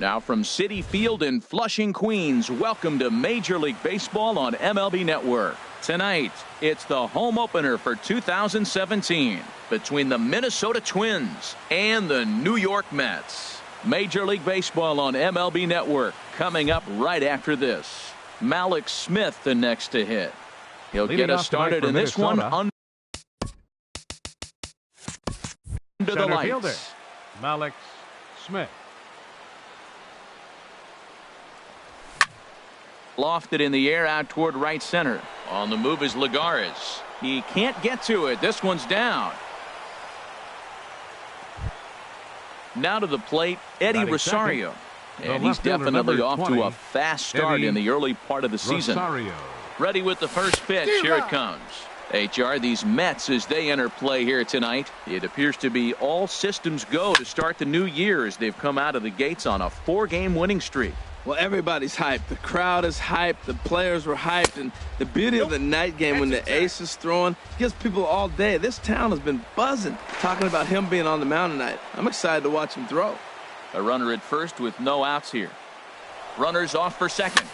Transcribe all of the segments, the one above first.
Now from Citi Field in Flushing, Queens, welcome to Major League Baseball on MLB Network. Tonight, it's the home opener for 2017 between the Minnesota Twins and the New York Mets. Major League Baseball on MLB Network coming up right after this. Malik Smith the next to hit. He'll get us started in this one under the lights. Fielder, Malik Smith. Lofted in the air out toward right center. On the move is Lagares. He can't get to it. This one's down. Now to the plate, Eddie Rosario. And he's definitely off to a fast start in the early part of the season. Ready with the first pitch. Here it comes. HR, these Mets, as they enter play here tonight, it appears to be all systems go to start the new year as they've come out of the gates on a 4-game winning streak. Well, everybody's hyped. The crowd is hyped. The players were hyped. And the beauty of the night game when the ace is throwing gives people all day. This town has been buzzing talking about him being on the mound tonight. I'm excited to watch him throw. A runner at first with no outs here. Runners off for second.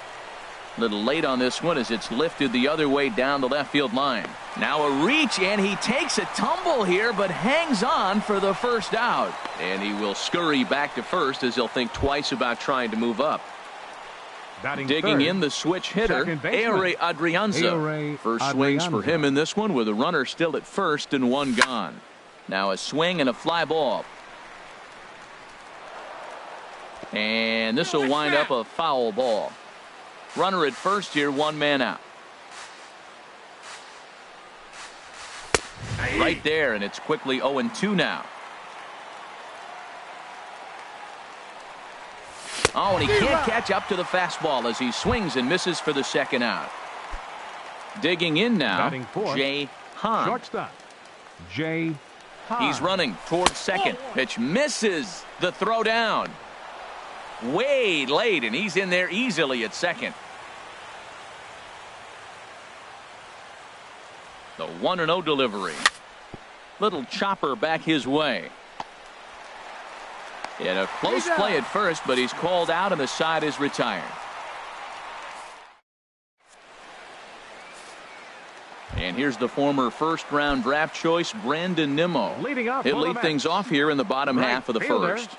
A little late on this one as it's lifted the other way down the left field line. Now a reach, and he takes a tumble here but hangs on for the first out. And he will scurry back to first as he'll think twice about trying to move up. Digging in the switch hitter, Ehire Adrianza. First swings for him in this one with a runner still at first and one gone. Now a swing and a fly ball. And this will wind up a foul ball. Runner at first here, one man out. Right there, and it's quickly 0-2 now. Oh, and he can't catch up to the fastball as he swings and misses for the second out. Digging in now, Jay Hahn. Shortstop, Jay Hahn. He's running towards second. Pitch misses the throw down. Way late, and he's in there easily at second. The 1-0 delivery. Little chopper back his way. In a close play at first, but he's called out and the side is retired. And here's the former first-round draft choice, Brandon Nimmo. He'll lead things off here in the bottom half of the first.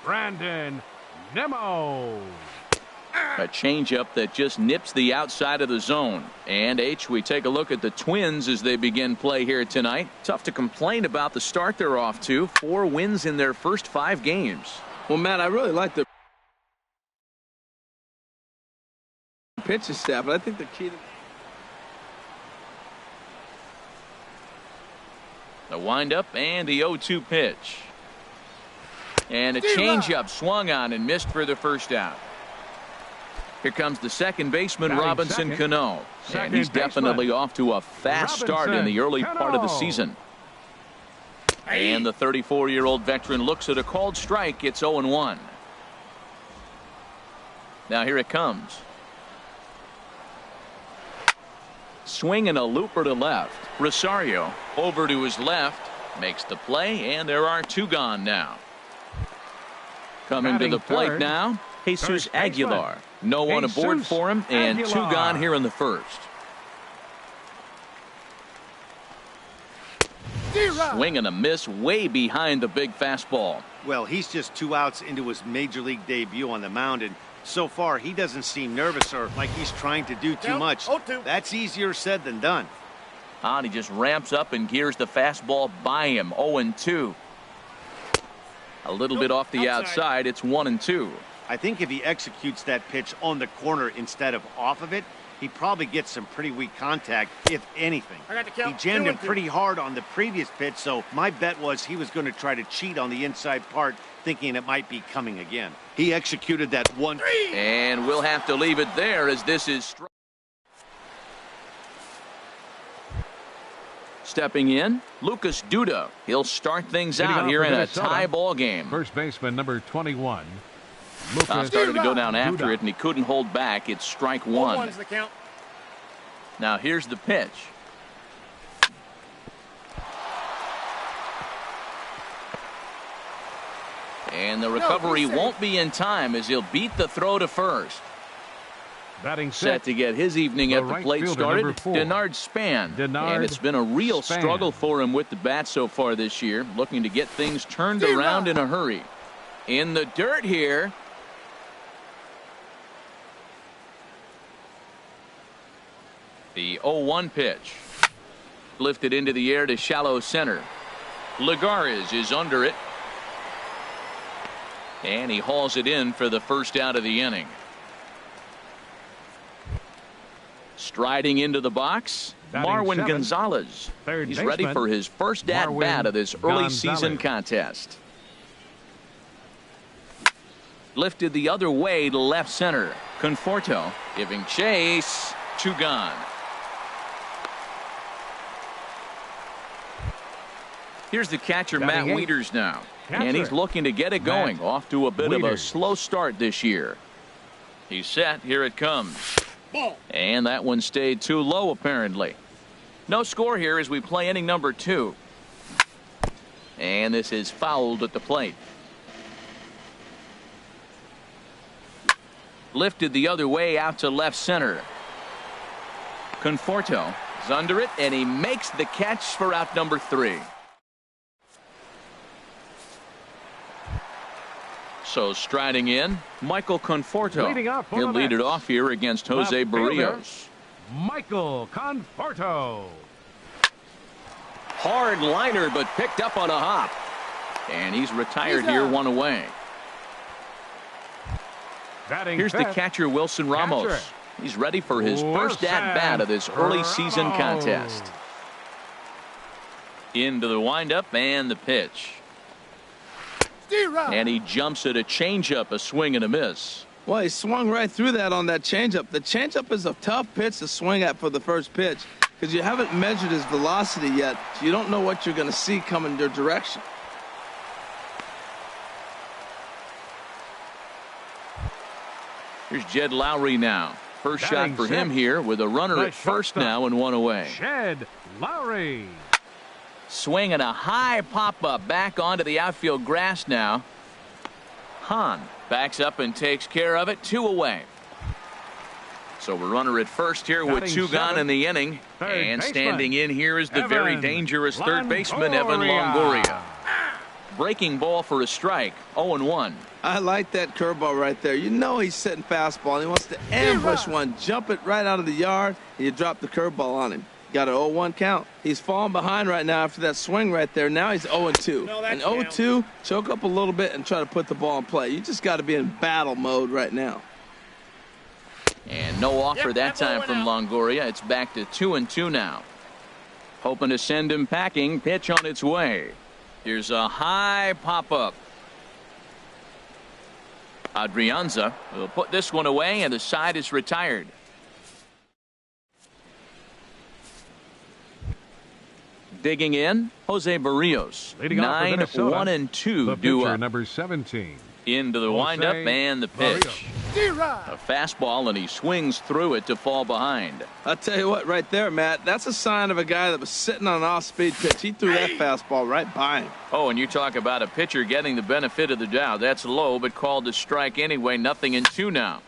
Brandon Nimmo. A changeup that just nips the outside of the zone. And we take a look at the Twins as they begin play here tonight. Tough to complain about the start they're off to. 4 wins in their first 5 games. Well, Matt, I really like the pitching staff, but I think the key to the windup and the 0-2 pitch. And a changeup swung on and missed for the first out. Here comes the second baseman, Robinson Cano. And he's definitely off to a fast start in the early part of the season. And the 34-year-old veteran looks at a called strike. It's 0-1. Now here it comes. Swing and a looper to left. Rosario over to his left. Makes the play, and there are 2 gone now. Coming to the plate now, Jesus Aguilar. No one aboard for him, and 2 gone here in the first. Swing and a miss way behind the big fastball. Well, he's just 2 outs into his major league debut on the mound, and so far he doesn't seem nervous or like he's trying to do too much. That's easier said than done. And he just ramps up and gears the fastball by him. 0-2. A little bit off the outside. It's 1-2. I think if he executes that pitch on the corner instead of off of it, he probably gets some pretty weak contact, if anything. He jammed him pretty hard on the previous pitch, so my bet was he was going to try to cheat on the inside part, thinking it might be coming again. He executed that one. And we'll have to leave it there as this is stepping in, Lucas Duda. He'll start things out here in a tie ball game. First baseman number 21. Started to go down after it, and he couldn't hold back. It's strike 1. Now here's the pitch. And the recovery won't be in time as he'll beat the throw to first. Batting Set to get his evening at the plate started, Denard Span. And it's been a real struggle for him with the bat so far this year, looking to get things turned around in a hurry. In the dirt here. The 0-1 pitch. Lifted into the air to shallow center. Lagares is under it. And he hauls it in for the first out of the inning. Striding into the box, Marwin Gonzalez. He's ready for his first at-bat of this early season contest. Lifted the other way to left center. Conforto giving chase. 2 gone. Here's the catcher, Matt Wieters now. And he's looking to get it going. Off to a bit of a slow start this year. He's set. Here it comes. And that one stayed too low, apparently. No score here as we play inning number 2. And this is fouled at the plate. Lifted the other way out to left center. Conforto is under it, and he makes the catch for out number 3. So striding in, Michael Conforto. He'll lead it off here against Jose Barrios. Michael Conforto. Hard liner, but picked up on a hop. And he's retired here, 1 away. Here's the catcher, Wilson Ramos. He's ready for his first at-bat of this early season contest. Into the windup and the pitch. And he jumps at a changeup, a swing and a miss. Well, he swung right through that on that changeup. The changeup is a tough pitch to swing at for the first pitch because you haven't measured his velocity yet, so you don't know what you're going to see coming your direction. Here's Jed Lowry now. First shot for him here with a runner at first now and 1 away. Jed Lowry. Swinging a high pop-up back onto the outfield grass now. Hahn backs up and takes care of it. 2 away. So we're runner at first here with 2 gone in the inning. And standing in here is the very dangerous third baseman, Evan Longoria. Breaking ball for a strike. 0-1. I like that curveball right there. You know he's setting fastball, and he wants to ambush one, jump it right out of the yard, and you drop the curveball on him. Got an 0-1 count. He's falling behind right now after that swing right there. Now he's 0-2. And 0-2, choke up a little bit and try to put the ball in play. You just got to be in battle mode right now. And no offer that time from Longoria. It's back to 2-2 now. Hoping to send him packing. Pitch on its way. Here's a high pop-up. Adrianza will put this one away, and the side is retired. Digging in, Jose Barrios. 9-1-2 duo. Number 17. Into the windup and the pitch. A fastball, and he swings through it to fall behind. I'll tell you what, right there, Matt, that's a sign of a guy that was sitting on an off-speed pitch. He threw that fastball right by him. Oh, and you talk about a pitcher getting the benefit of the doubt. That's low, but called a strike anyway. 0-2 now.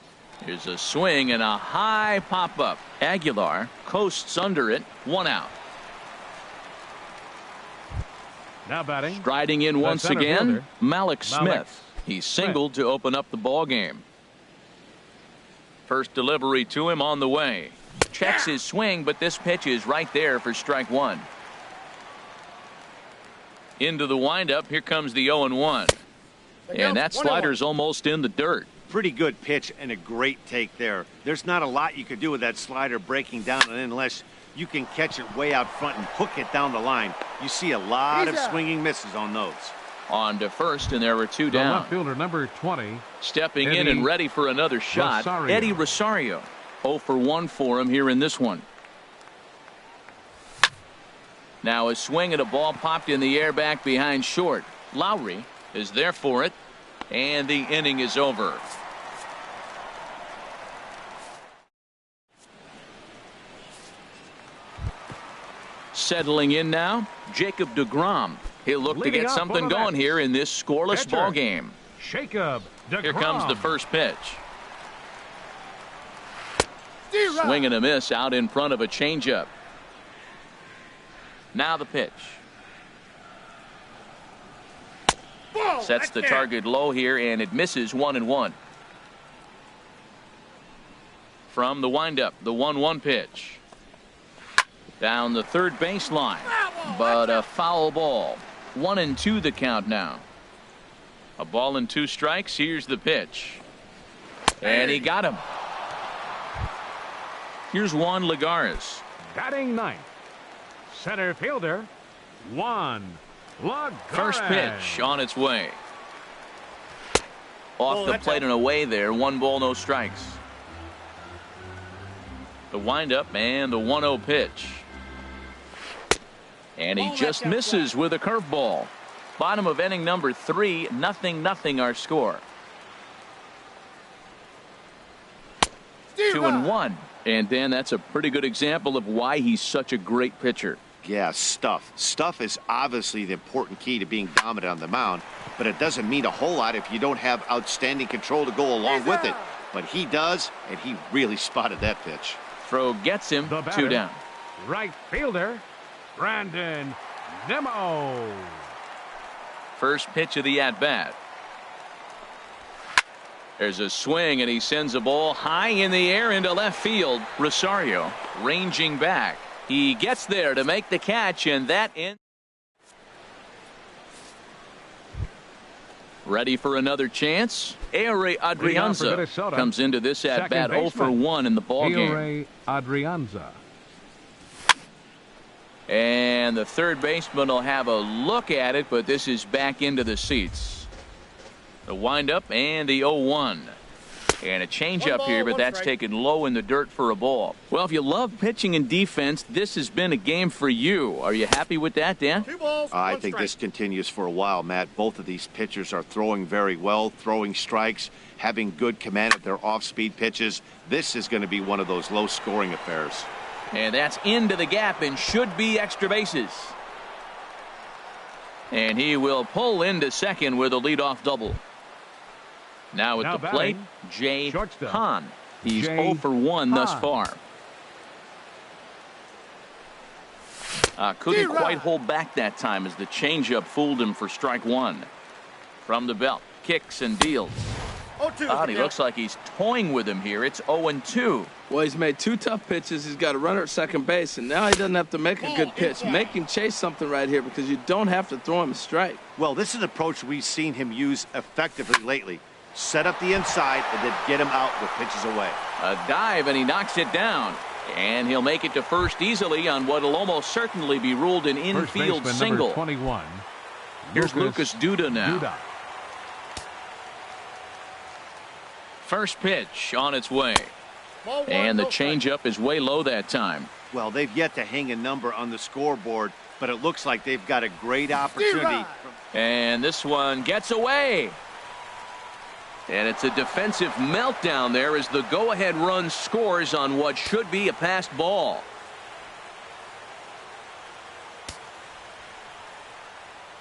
Here's a swing and a high pop-up. Aguilar coasts under it. 1 out. Now batting. Striding in once again, fielder, Malik Smith. He singled to open up the ball game. First delivery to him on the way. Checks his swing, but this pitch is right there for strike 1. Into the windup. Here comes the 0-1. And that slider's almost in the dirt. Pretty good pitch and a great take there. There's not a lot you could do with that slider breaking down unless you can catch it way out front and hook it down the line. You see a lot of swinging misses on those. On to first, and there were 2 down. Left fielder number 20. Stepping in and ready for another shot. Eddie Rosario. 0-for-1 for him here in this one. Now a swing and a ball popped in the air back behind short. Lowry is there for it, and the inning is over. Settling in now, Jacob deGrom. He'll look to Leading get off something for the going Mets. here in this scoreless Pitcher. ball game. Jacob DeGrom. Here comes the first pitch. Swing and a miss out in front of a changeup. Now the pitch. Sets the target low here, and it misses 1-1. From the windup, the 1-1 pitch. Down the third baseline, but a foul ball. 1-2 the count now. A ball and 2 strikes. Here's the pitch. And he got him. Here's Juan Lagares. Batting ninth. Center fielder, Juan Lagares. First pitch on its way. Off the plate and away there. 1 ball, no strikes. The windup and the 1-0 pitch. And he just misses with a curveball. Bottom of inning number 3, 0-0 our score. 2-1. And Dan, that's a pretty good example of why he's such a great pitcher. Yeah, stuff. Stuff is obviously the important key to being dominant on the mound, but it doesn't mean a whole lot if you don't have outstanding control to go along with it. But he does, and he really spotted that pitch. Throw gets him. 2 down. Right fielder, Brandon Nimmo. First pitch of the at-bat. There's a swing, and he sends a ball high in the air into left field. Rosario ranging back. He gets there to make the catch, and that ends. Ready for another chance? Ehire Adrianza comes into this at-bat 0 for 1 in the ballgame. Ehire Adrianza. And the third baseman will have a look at it, but this is back into the seats. The windup and the 0-1. And a changeup here, but that's taken low in the dirt for a ball. Well, if you love pitching and defense, this has been a game for you. Are you happy with that, Dan? I think this continues for a while, Matt. Both of these pitchers are throwing very well, throwing strikes, having good command of their off-speed pitches. This is going to be one of those low-scoring affairs. And that's into the gap and should be extra bases. And he will pull into second with a leadoff double. Now at the plate, Jay Hahn. He's 0 for 1 thus far. Couldn't quite hold back that time as the changeup fooled him for strike 1. From the belt, kicks and deals. He looks like he's toying with him here. It's 0-2. Well, he's made 2 tough pitches. He's got a runner at second base, and now he doesn't have to make a good pitch. Make him chase something right here because you don't have to throw him a strike. Well, this is an approach we've seen him use effectively lately. Set up the inside and then get him out with pitches away. A dive, and he knocks it down. And he'll make it to first easily on what will almost certainly be ruled an infield single. Number 21. Here's Lucas Duda now. First pitch on its way. And the changeup is way low that time. Well, they've yet to hang a number on the scoreboard, but it looks like they've got a great opportunity. And this one gets away. And it's a defensive meltdown there as the go-ahead run scores on what should be a passed ball.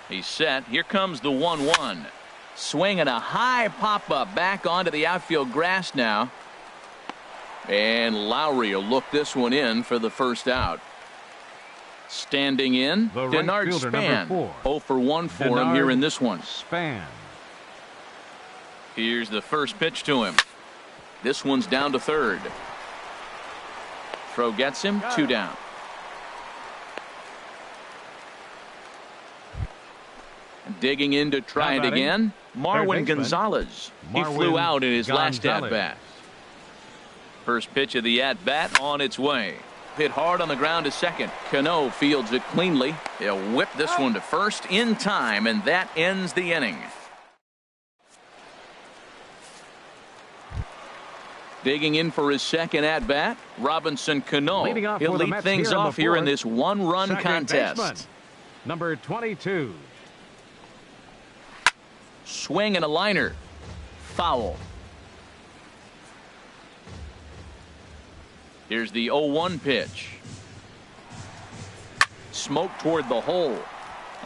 He's set. Here comes the 1-1. Swing and a high pop-up back onto the outfield grass now. And Lowry will look this one in for the first out. Standing in, Denard Span. 0 for 1 for him here in this one. Span. Here's the first pitch to him. This one's down to third. Throw gets him. 2 down. Digging in to try it again. Marwin Gonzalez. He flew out in his last at-bat. First pitch of the at-bat on its way. Hit hard on the ground to second. Cano fields it cleanly. He'll whip this one to first in time, and that ends the inning. Digging in for his second at-bat, Robinson Cano. He'll lead things off here in this one-run contest. Baseman, number 22. Swing and a liner. Foul. Here's the 0-1 pitch. Smoke toward the hole.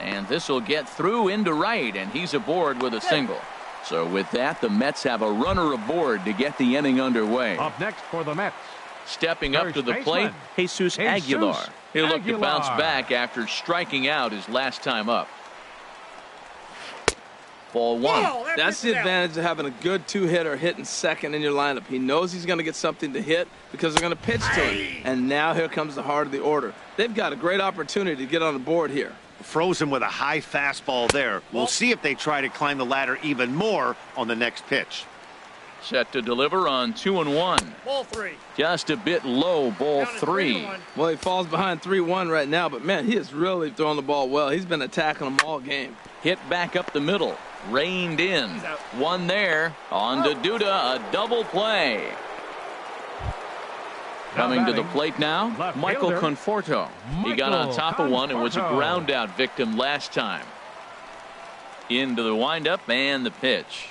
And this will get through into right, and he's aboard with a single. So with that, the Mets have a runner aboard to get the inning underway. Up next for the Mets. Stepping up to the plate, Jesus Aguilar. He'll look to bounce back after striking out his last time up. Ball one. That's the advantage of having a good two-hitter hitting second in your lineup. He knows he's going to get something to hit because they're going to pitch to him. And now here comes the heart of the order. They've got a great opportunity to get on the board here. Frozen with a high fastball there. We'll see if they try to climb the ladder even more on the next pitch. Set to deliver on 2-1. Ball three. Just a bit low, ball three. Well, he falls behind 3-1 right now, but man, he is really throwing the ball well. He's been attacking them all game. Hit back up the middle. Reined in. One there. On to Duda. A double play. Coming to the plate now, Michael Conforto. He got on top of one and was a ground out victim last time. Into the windup and the pitch.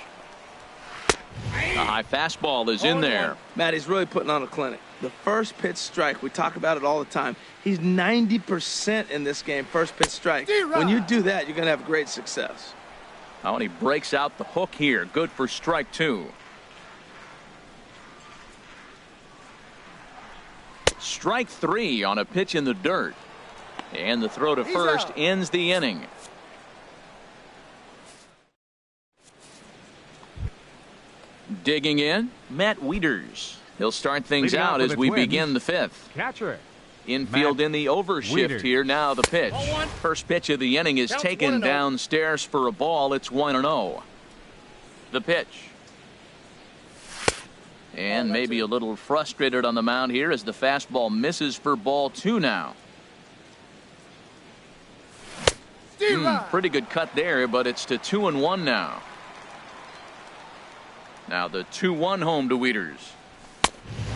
A high fastball is in there. Matt, he's really putting on a clinic. The first pitch strike, we talk about it all the time. He's 90% in this game, first pitch strike. When you do that, you're going to have great success. Oh, and he breaks out the hook here. Good for strike two. Strike three on a pitch in the dirt. And the throw to first ends the inning. Digging in, Matt Wieters. He'll start things out as we begin the fifth. Catcher. Infield in the overshift here. Now the pitch. First pitch of the inning is taken downstairs for a ball. It's 1-0. The pitch. And maybe a little frustrated on the mound here as the fastball misses for ball two now. Pretty good cut there, but it's to 2-1 now. Now the 2-1 home to Wieters.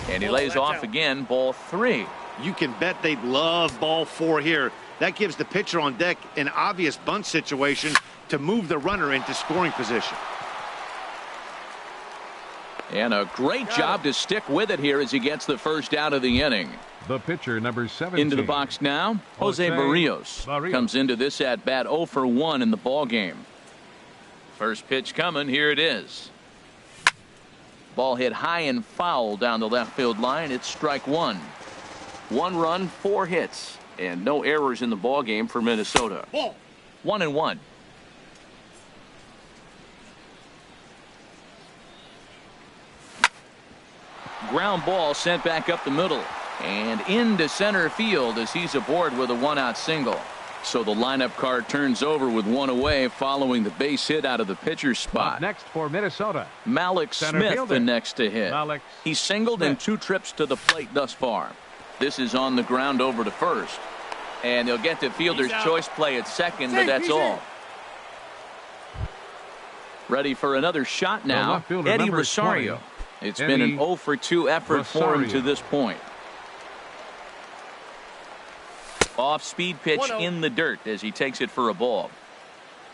And he lays off again, ball three. You can bet they'd love ball four here. That gives the pitcher on deck an obvious bunt situation to move the runner into scoring position. And a great job to stick with it here as he gets the first out of the inning. The pitcher, number 17. Into the box now, Jose Barrios. Comes into this at bat 0 for 1 in the ball game. First pitch coming, here it is. Ball hit high and foul down the left field line. It's strike one. 1 run, 4 hits, and no errors in the ball game for Minnesota. 1-1. Ground ball sent back up the middle and into center field as he's aboard with a 1-out single. So the lineup card turns over with 1 away following the base hit out of the pitcher's spot. Up next for Minnesota, Malik Smith the next to hit. He's singled in 2 trips to the plate thus far. This is on the ground over to first. And they'll get the fielder's choice play at second, but that's all. Ready for another shot now, Eddie Rosario. It's been an 0 for 2 effort for him to this point. Off-speed pitch in the dirt as he takes it for a ball.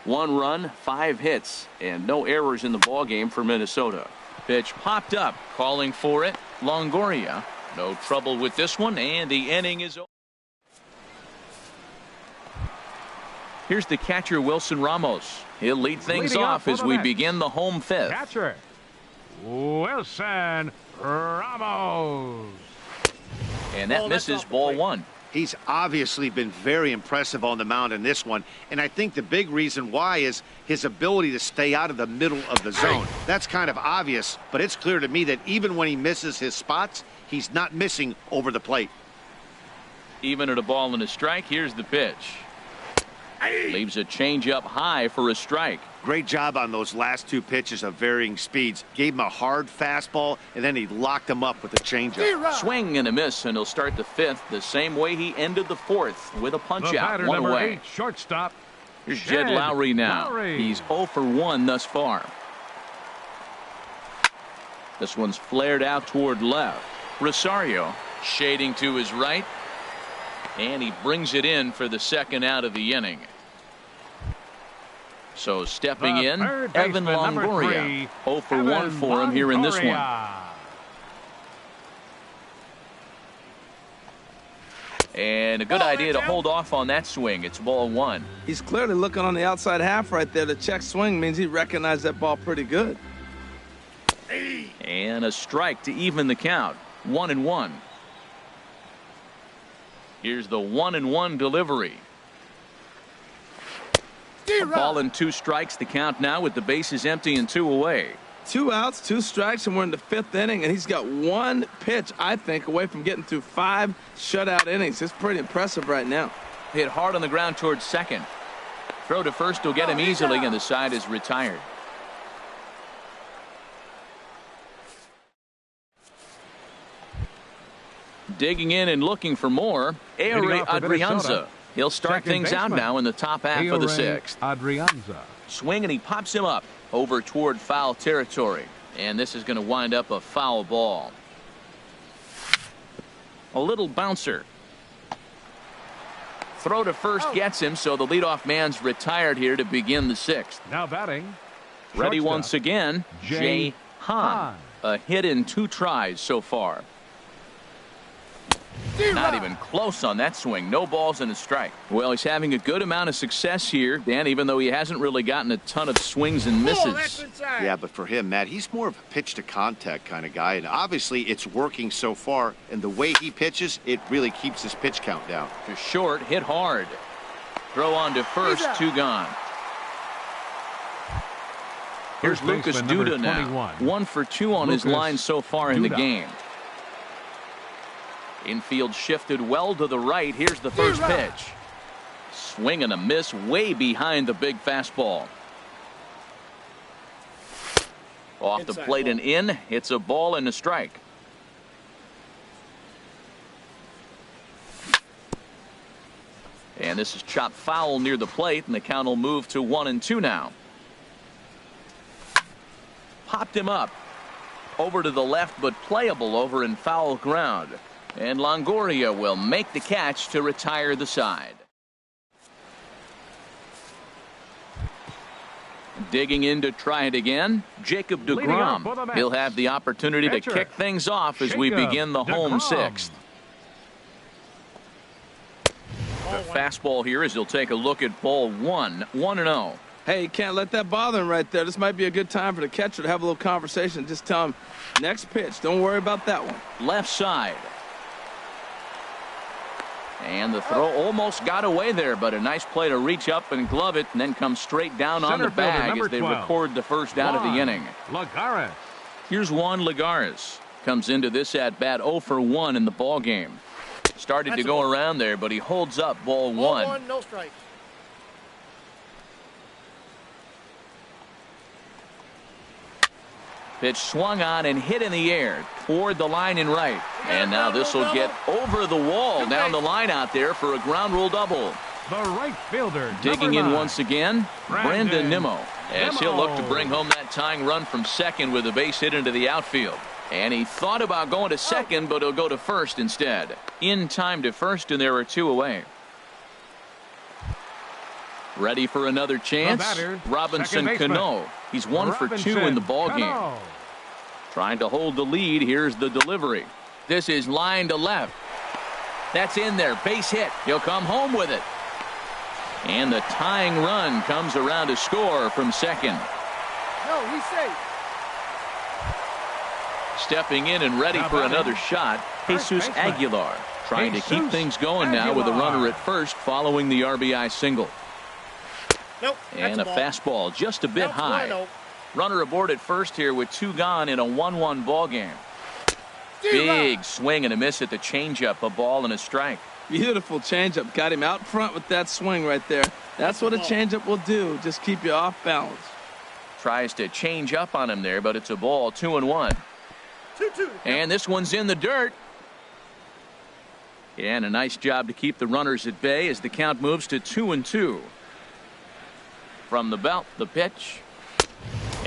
1 run, 5 hits, and no errors in the ball game for Minnesota. Pitch popped up, calling for it. Longoria. No trouble with this one, and the inning is over. Here's the catcher, Wilson Ramos. He'll lead things off as we begin the home fifth. Catcher, Wilson Ramos. And that misses ball one. He's obviously been very impressive on the mound in this one, and I think the big reason why is his ability to stay out of the middle of the zone. That's kind of obvious, but it's clear to me that even when he misses his spots, he's not missing over the plate. Even at a ball and a strike, here's the pitch. Leaves a changeup high for a strike. Great job on those last 2 pitches of varying speeds. Gave him a hard fastball, and then he locked him up with a changeup. Swing and a miss, and he'll start the 5th the same way he ended the 4th with a punch-out, 1 away. 8, shortstop. Here's Jed Lowry now. He's 0 for 1 thus far. This one's flared out toward left. Rosario shading to his right, and he brings it in for the 2nd out of the inning. So stepping in, Evan Longoria. 0 for 1 for him here in this one. And a good idea to hold off on that swing. It's ball one. He's clearly looking on the outside half right there. The check swing means he recognized that ball pretty good. And a strike to even the count. 1-1. Here's the 1-1 delivery. A ball and 2 strikes. The count now with the bases empty and 2 away. 2 outs, 2 strikes, and we're in the 5th inning, and he's got 1 pitch, I think, away from getting through 5 shutout innings. It's pretty impressive right now. Hit hard on the ground towards second. Throw to first will get him easily, and the side is retired. Digging in and looking for more, Ehire Adrianza. He'll start things out now in the top half of the 6th. Adrianza. Swing, and he pops him up over toward foul territory. And this is going to wind up a foul ball. A little bouncer. Throw to first gets him, so the leadoff man's retired here to begin the 6th. Now batting. Ready Shortstop, once again, Jay Hahn. A hit in 2 tries so far. Not even close on that swing. No balls and a strike. Well, he's having a good amount of success here, Dan, even though he hasn't really gotten a ton of swings and misses. Yeah, but for him, Matt, he's more of a pitch to contact kind of guy, and obviously it's working so far, and the way he pitches, it really keeps his pitch count down. To short, hit hard. Throw on to first, 2 gone. Here's Lucas Duda now. 1 for 2 on his line so far in the game. Infield shifted well to the right. Here's the first pitch. Swing and a miss way behind the big fastball. Off the plate and in. It's a ball and a strike. And this is chopped foul near the plate, and the count will move to 1-2 now. Popped him up. Over to the left, but playable over in foul ground. And Longoria will make the catch to retire the side. Digging in to try it again, Jacob deGrom. He'll have the opportunity to kick things off as we begin the home 6th. The fastball here as he'll take a look at ball 1, 1-0. Hey, you can't let that bother him right there. This might be a good time for the catcher to have a little conversation. Just tell him, next pitch, don't worry about that one. Left side. And the throw almost got away there, but a nice play to reach up and glove it and then come straight down on the bag as they record the first out of the inning. Lagares. Here's Juan Lagares. Comes into this at-bat 0 for 1 in the ball game. Started to go around there, but he holds up ball 1. No strike. Pitch swung on and hit in the air toward the line and right. And now this will get over the wall down the line out there for a ground rule double. The right fielder. Digging in once again, Brandon Nimmo. As he'll look to Nimmo. bring home that tying run from second with a base hit into the outfield. And he thought about going to second, but he'll go to first instead. In time to first, and there are 2 away. Ready for another chance? Robinson Cano. He's 1 for 2 in the ball game. Trying to hold the lead. Here's the delivery. This is line to left. That's in there. Base hit. He'll come home with it. And the tying run comes around to score from second. No, he's safe. Stepping in and ready for another shot, Jesus Aguilar. Trying to keep things going now with a runner at first following the RBI single. Nope, and a fastball just a bit high. Runner aboard at first here with 2 gone in a 1-1 ball game. Big swing and a miss at the changeup, a ball and a strike. Beautiful changeup. Got him out front with that swing right there. That's what a changeup will do. Just keep you off balance. Tries to change up on him there, but it's a ball. 2-1. 2-2. And this one's in the dirt. And a nice job to keep the runners at bay as the count moves to 2-2. From the belt, the pitch.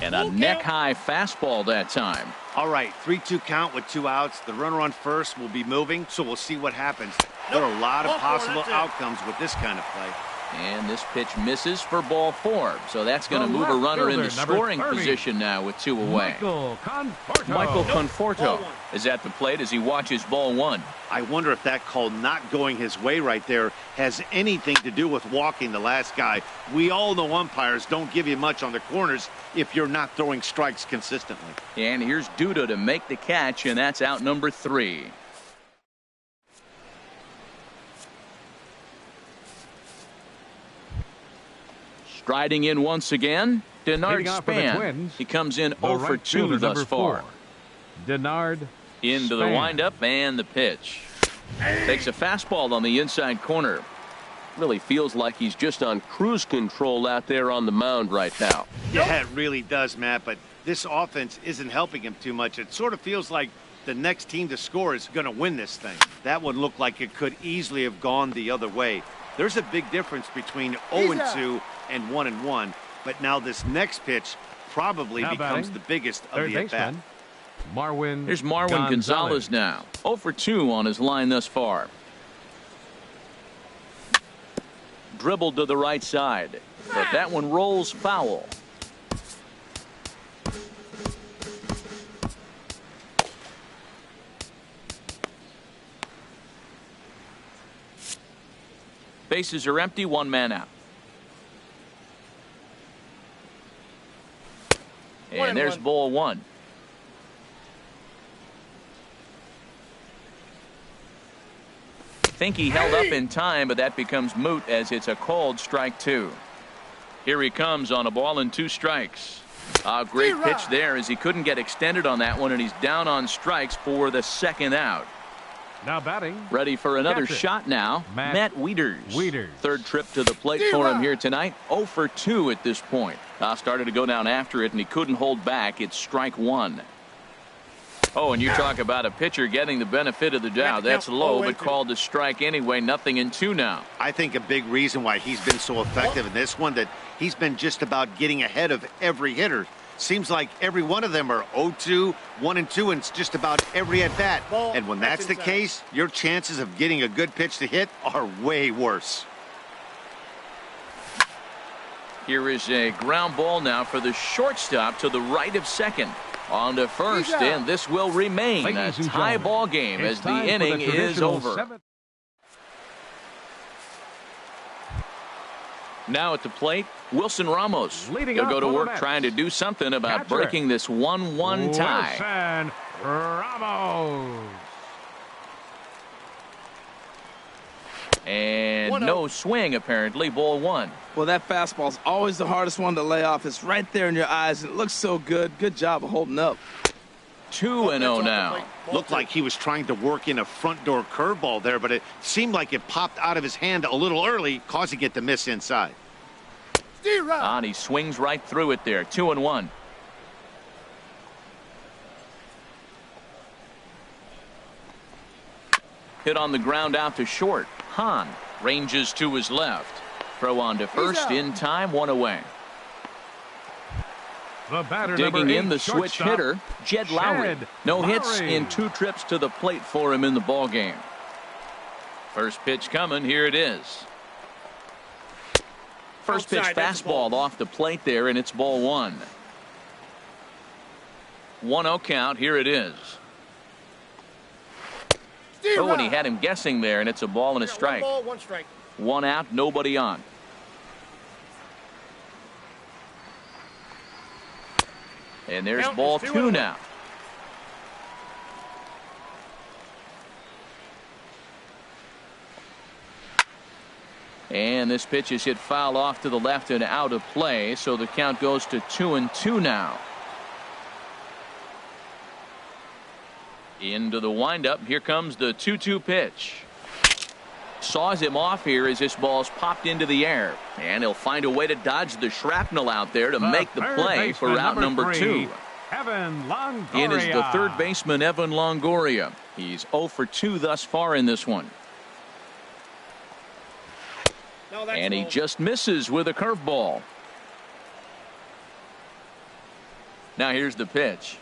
And a neck-high fastball that time. All right, 3-2 count with 2 outs. The runner on first will be moving, so we'll see what happens. There are a lot of possible outcomes with this kind of play. And this pitch misses for ball 4. So that's going to move a runner into scoring position now with 2 away. Michael Conforto is at the plate as he watches ball 1. I wonder if that call not going his way right there has anything to do with walking the last guy. We all know umpires don't give you much on the corners if you're not throwing strikes consistently. And here's Duda to make the catch, and that's out number 3. Striding in once again, Denard Span. He comes in 0 for 2 thus far. Denard into the windup and the pitch. Takes a fastball on the inside corner. Really feels like he's just on cruise control out there on the mound right now. Yeah, it really does, Matt, but this offense isn't helping him too much. It sort of feels like the next team to score is going to win this thing. That one looked like it could easily have gone the other way. There's a big difference between 0-2 and 1-1, but now this next pitch probably becomes the biggest of the at-bat. Here's Marwin Gonzalez now. 0 for 2 on his line thus far. Dribbled to the right side, but that one rolls foul. Bases are empty, 1 man out. And there's ball 1. Think he held up in time, but that becomes moot as it's a called strike 2. Here he comes on a ball and 2 strikes. A great pitch there as he couldn't get extended on that one, and he's down on strikes for the 2nd out. Now batting. Ready for another shot now. Matt Wieters. 3rd trip to the plate for him here tonight. 0 for 2 at this point. Started to go down after it, and he couldn't hold back. It's strike 1. Oh, and you talk about a pitcher getting the benefit of the doubt. That's low, but called to strike anyway. Nothing in 2 now. I think a big reason why he's been so effective in this one, that he's been just about getting ahead of every hitter. Seems like every one of them are 0-2, 1-2, and it's just about every at-bat. And when that's the case, your chances of getting a good pitch to hit are way worse. Here is a ground ball now for the shortstop to the right of second. On to first, and this will remain a tie ball game as the inning is over. Now at the plate, Wilson Ramos. He'll go to work trying to do something about breaking this 1-1 tie. Wilson Ramos. And no swing, apparently. Ball 1. Well, that fastball's always the hardest one to lay off. It's right there in your eyes. It looks so good. Good job of holding up. 2-0 now. Looked like he was trying to work in a front door curveball there, but it seemed like it popped out of his hand a little early, causing it to miss inside. And he swings right through it there. 2-1. Hit on the ground out to short. Hahn ranges to his left. Throw on to first in time, 1 away. The batter, digging in the switch shortstop, hitter, Jed Lowry. No hits in 2 trips to the plate for him in the ball game. First pitch coming. Here it is. First pitch fastball off the plate there, and it's ball 1. 1-0 count. Here it is. Oh, and he had him guessing there, and it's a ball and a strike. 1 strike. 1 out, nobody on. And there's ball 2 now. And this pitch is hit foul off to the left and out of play, so the count goes to 2-2 now. Into the windup. Here comes the 2-2 pitch. Saws him off here as this ball's popped into the air. And he'll find a way to dodge the shrapnel out there to make the play for out number 2. Evan Longoria. In is the 3rd baseman, Evan Longoria. He's 0 for 2 thus far in this one. And he just misses with a curveball. Now here's the pitch.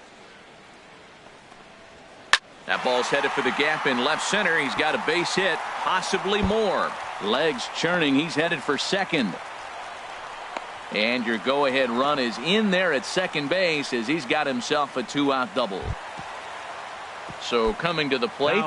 That ball's headed for the gap in left center. He's got a base hit, possibly more. Legs churning. He's headed for second. And your go-ahead run is in there at second base as he's got himself a 2-out double. So coming to the plate.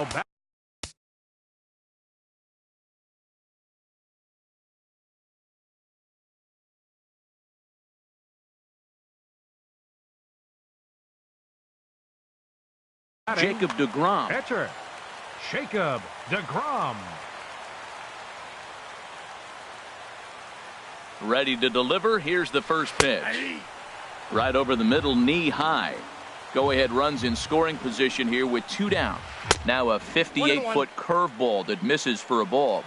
Jacob deGrom. Pitcher, Jacob deGrom. Ready to deliver. Here's the first pitch. Right over the middle, knee high. Go-ahead runs in scoring position here with 2 down. Now a 58-foot curveball that misses for a ball.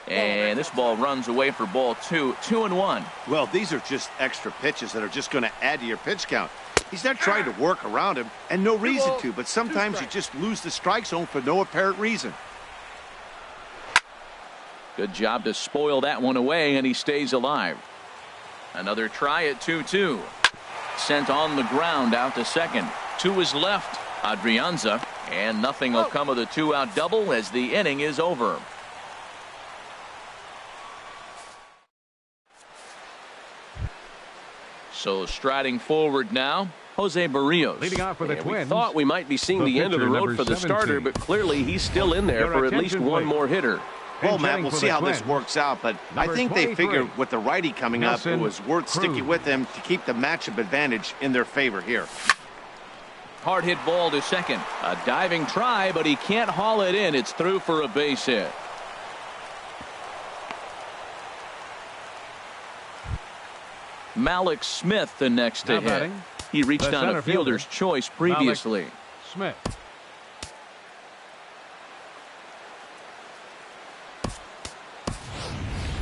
And this ball runs away for ball 2. 2-1. Well, these are just extra pitches that are just going to add to your pitch count. He's not trying to work around him, and no reason to, but sometimes you just lose the strike zone for no apparent reason. Good job to spoil that one away, and he stays alive. Another try at 2-2. Sent on the ground out to second. To his left, Adrianza, and nothing will come of the 2-out double as the inning is over. So striding forward now, Jose Barrios. Leading off for the Twins. We thought we might be seeing the end of the road for the starter, but clearly he's still in there for at least one more hitter. Well, Matt, we'll see how this works out, but I think they figured with the righty coming up, it was worth sticking with him to keep the matchup advantage in their favor here. Hard hit ball to second. A diving try, but he can't haul it in. It's through for a base hit. Malik Smith the next to hit. He reached on a fielder's choice previously. Malik Smith.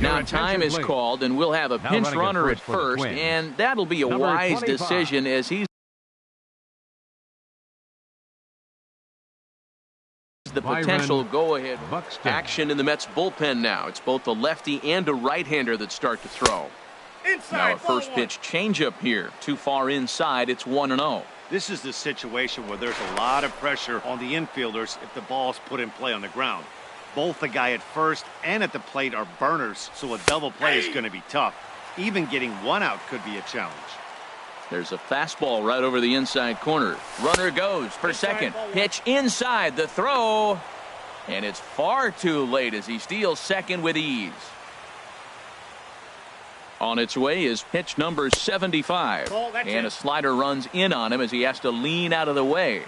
Now time is called, and we'll have a pinch runner at first, and that'll be a wise decision as he's the potential go-ahead action in the Mets bullpen now. It's both a lefty and a right-hander that start to throw. Now a first pitch changeup here. Too far inside. It's 1-0. This is the situation where there's a lot of pressure on the infielders if the ball's put in play on the ground. Both the guy at first and at the plate are burners, so a double play is going to be tough. Even getting one out could be a challenge. There's a fastball right over the inside corner. Runner goes for second. Pitch inside. The throw. And it's far too late as he steals second with ease. On its way is pitch number 75. And a slider runs in on him as he has to lean out of the way.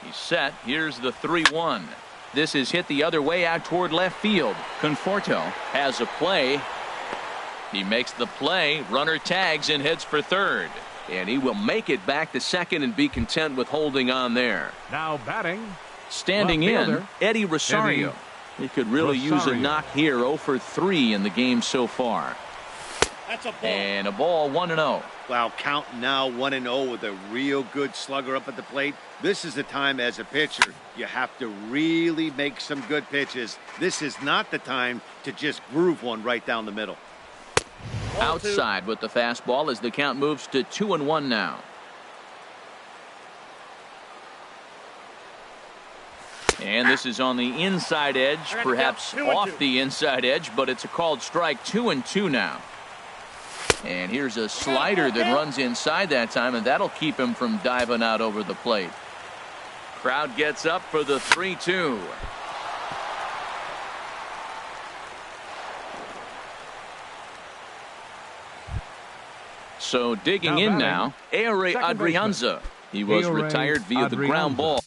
He's set. Here's the 3-1. This is hit the other way out toward left field. Conforto has a play. He makes the play. Runner tags and heads for third. And he will make it back to second and be content with holding on there. Now batting. Standing in, Eddie Rosario. He could really use a knock here. 0 for 3 in the game so far. That's a ball. And a ball 1-0. Wow, count now 1-0 with a real good slugger up at the plate. This is the time as a pitcher you have to really make some good pitches. This is not the time to just groove one right down the middle. Outside with the fastball as the count moves to 2-1 now. And this is on the inside edge, perhaps off the inside edge, but it's a called strike. 2-2 now. And here's a slider that runs inside that time, and that'll keep him from diving out over the plate. Crowd gets up for the 3-2. So digging in now, Ehire Adrianza. He was retired via the ground ball.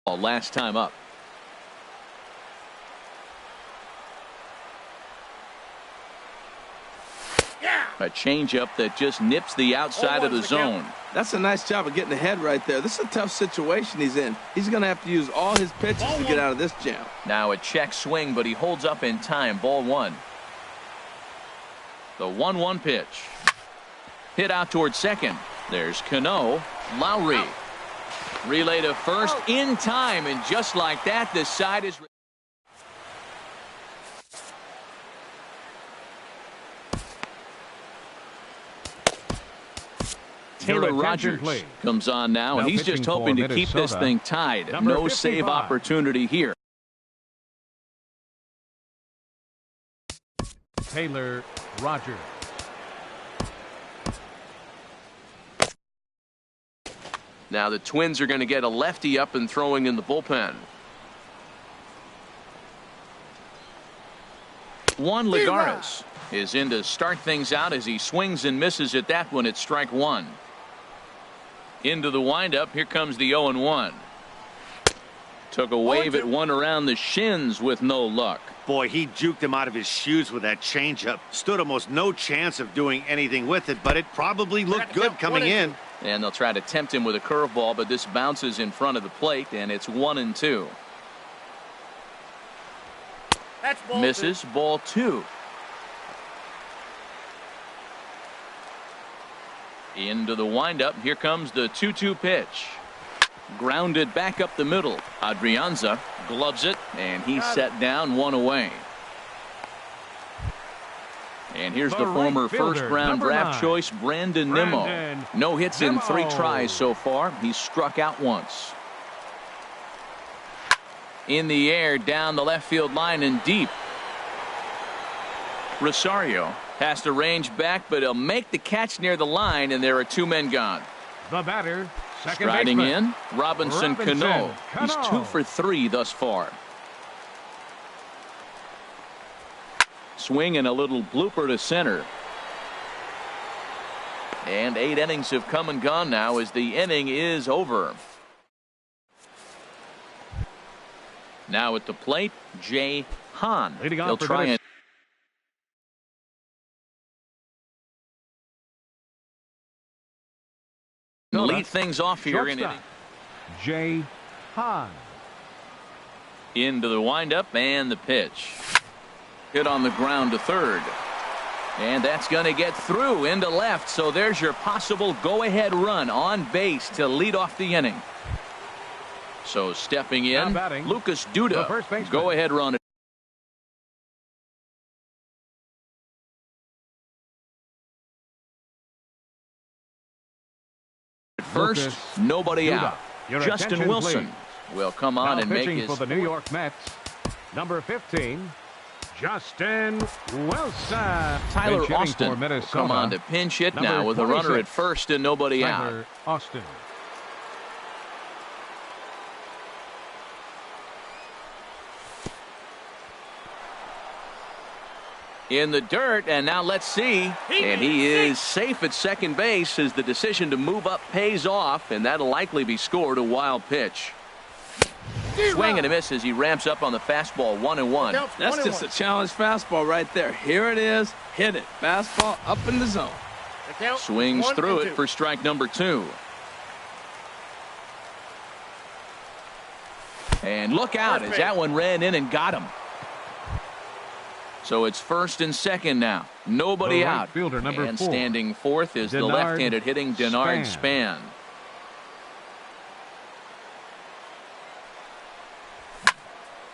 Last time up. A changeup that just nips the outside of the zone. That's a nice job of getting ahead right there. This is a tough situation he's in. He's going to have to use all his pitches to get out of this jam. Now a check swing, but he holds up in time. Ball 1. The 1-1 pitch. Hit out towards second. There's Cano. Lowry. Relay to first in time, and just like that, the side is. Taylor Rogers comes on now, and he's just hoping to keep this thing tied. No save opportunity here. Taylor Rogers. Now the Twins are going to get a lefty up and throwing in the bullpen. Juan Lagares is in to start things out as he swings and misses at that one at strike one. Into the windup. Here comes the 0-1. Took a wave at one around the shins with no luck. Boy, he juked him out of his shoes with that changeup. Stood almost no chance of doing anything with it, but it probably looked good coming in. And they'll try to tempt him with a curveball, but this bounces in front of the plate, and it's 1-2. That's ball Misses. two. Ball two. Into the windup. Here comes the 2-2 pitch. Grounded back up the middle. Adrianza gloves it, and he's set down, one away. And here's the former first-round draft choice, Brandon Nimmo. No hits in 3 tries so far. He's struck out once. In the air, down the left field line and deep. Rosario has to range back, but he'll make the catch near the line, and there are 2 men gone. The batter, second Striding baseman. in, Robinson Cano. He's 2 for 3 thus far. Swing and a little blooper to center. And 8 innings have come and gone now as the inning is over. Now at the plate, Jay Hahn. Leading off He'll for try and lead things off here in inning. Jay Hahn. Into the windup and the pitch. Hit on the ground to third. And that's going to get through into left. So there's your possible go-ahead run on base to lead off the inning. So stepping in, Lucas Duda. Go-ahead run. First, nobody out. Justin Wilson will come on and make his. For the New York Mets, number 15, Justin Wilson. Tyler Austin will come on to pinch hit now with a runner at first and nobody out. Austin. In the dirt, and now let's see. And he is safe at second base as the decision to move up pays off, and that'll likely be scored. A wild pitch. Swing and a miss as he ramps up on the fastball. 1-1. That's just a challenge fastball right there. Here it is. Hit it. Fastball up in the zone. Swings through it for strike number 2. And look out as that one ran in and got him. So it's first and second now. Nobody out. Fielder, number and 4. Standing fourth is the left-handed hitting Denard Span.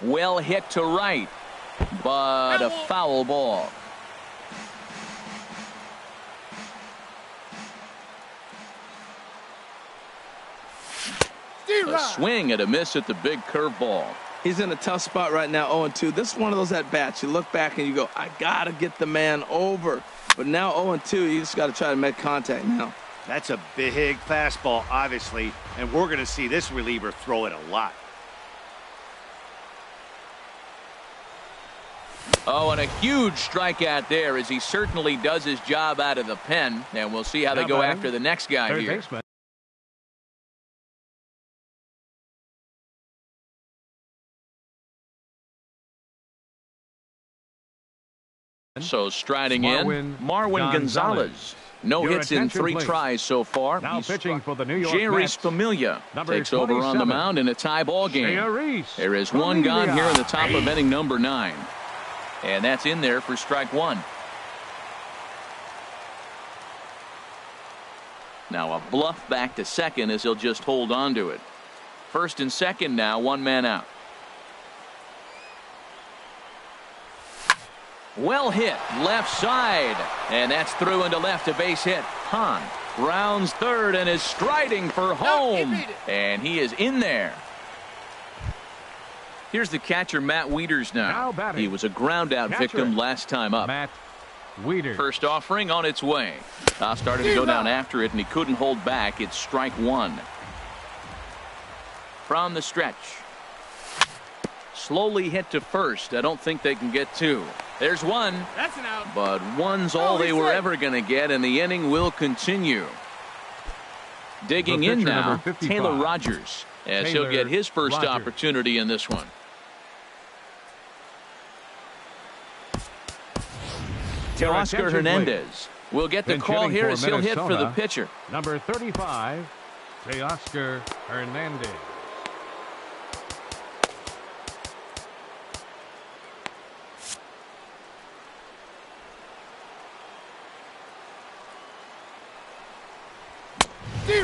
Well hit to right, but a foul ball. A swing and a miss at the big curveball. He's in a tough spot right now, 0-2. This is one of those at-bats. You look back and you go, I got to get the man over. But now 0-2, you just got to try to make contact now. That's a big fastball, obviously, and we're going to see this reliever throw it a lot. Oh, and a huge strikeout there as he certainly does his job out of the pen. And we'll see how they go after the next guy here. Baseman. So striding in, Marwin Gonzalez. No hits in 3 tries so far. Now pitching for the New York Jerry Mets. Familia takes 27. over on the mound in a tie ball game. There is one gone here in the top of inning number 9. And that's in there for strike 1. Now a bluff back to second as he'll just hold on to it. First and second now, 1 man out. Well hit left side, and that's through into left, a base hit. Hahn Rounds third and is striding for home. And he is in there. Here's the catcher, Matt Wieters now. He was a ground-out victim last time up. Matt Wieters. First offering on its way. Started to go down after it, and he couldn't hold back. It's strike one. From the stretch. Slowly hit to first. I don't think they can get two. There's one. That's an out. But one's all they were ever going to get, and the inning will continue. Digging in now, Taylor Rogers, as he'll get his first opportunity in this one. Teoscar Hernandez will get the call here as he'll hit for the pitcher. Number 35, Teoscar Hernandez.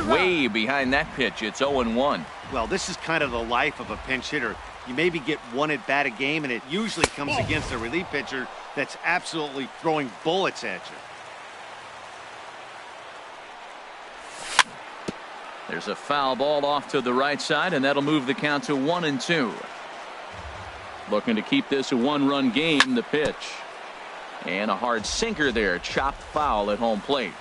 Way behind that pitch. It's 0-1. Well, this is kind of the life of a pinch hitter. You maybe get one at bat a game, and it usually comes against a relief pitcher that's absolutely throwing bullets at you. There's a foul ball off to the right side, and that'll move the count to 1-2. Looking to keep this a one-run game, the pitch. And a hard sinker there. Chopped foul at home plate.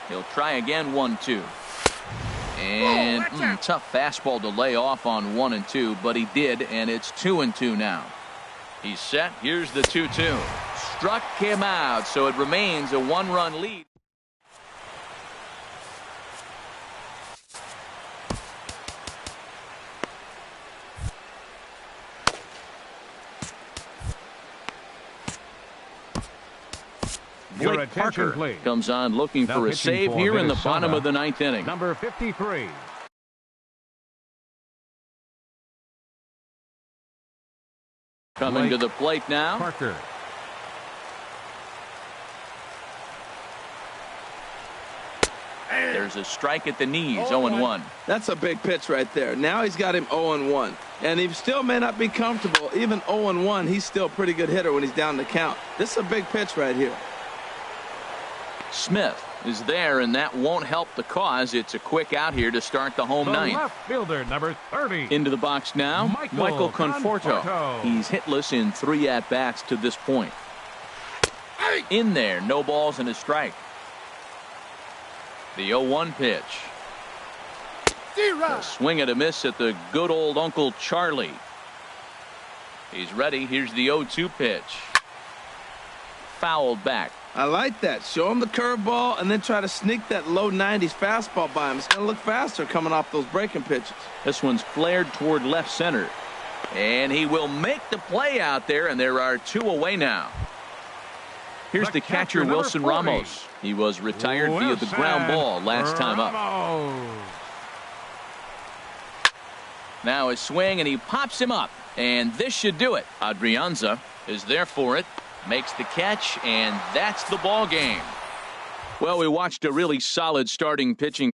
He'll try again, 1-2. And tough fastball to lay off on 1-2, but he did, and it's 2-2 now. He's set. Here's the 2-2. Struck him out, so it remains a one-run lead. Blake Parker comes on looking for a save here in the bottom of the ninth inning. Number 53. Coming to the plate now. Parker. There's a strike at the knees, 0-1. That's a big pitch right there. Now he's got him 0-1. And he still may not be comfortable. Even 0-1, he's still a pretty good hitter when he's down the count. This is a big pitch right here. Smith is there, and that won't help the cause. It's a quick out here to start the home ninth. Left fielder, number 30. Into the box now, Michael Conforto. He's hitless in 3 at-bats to this point. In there, no balls and a strike. The 0-1 pitch. A swing and a miss at the good old Uncle Charlie. He's ready. Here's the 0-2 pitch. Fouled back. I like that. Show him the curveball and then try to sneak that low 90s fastball by him. It's going to look faster coming off those breaking pitches. This one's flared toward left center. And he will make the play out there, and there are 2 away now. Here's the catcher, Wilson Ramos. He was retired via the ground ball last time up. Now a swing, and he pops him up. And this should do it. Adrianza is there for it. Makes the catch, and that's the ball game. Well, we watched a really solid starting pitching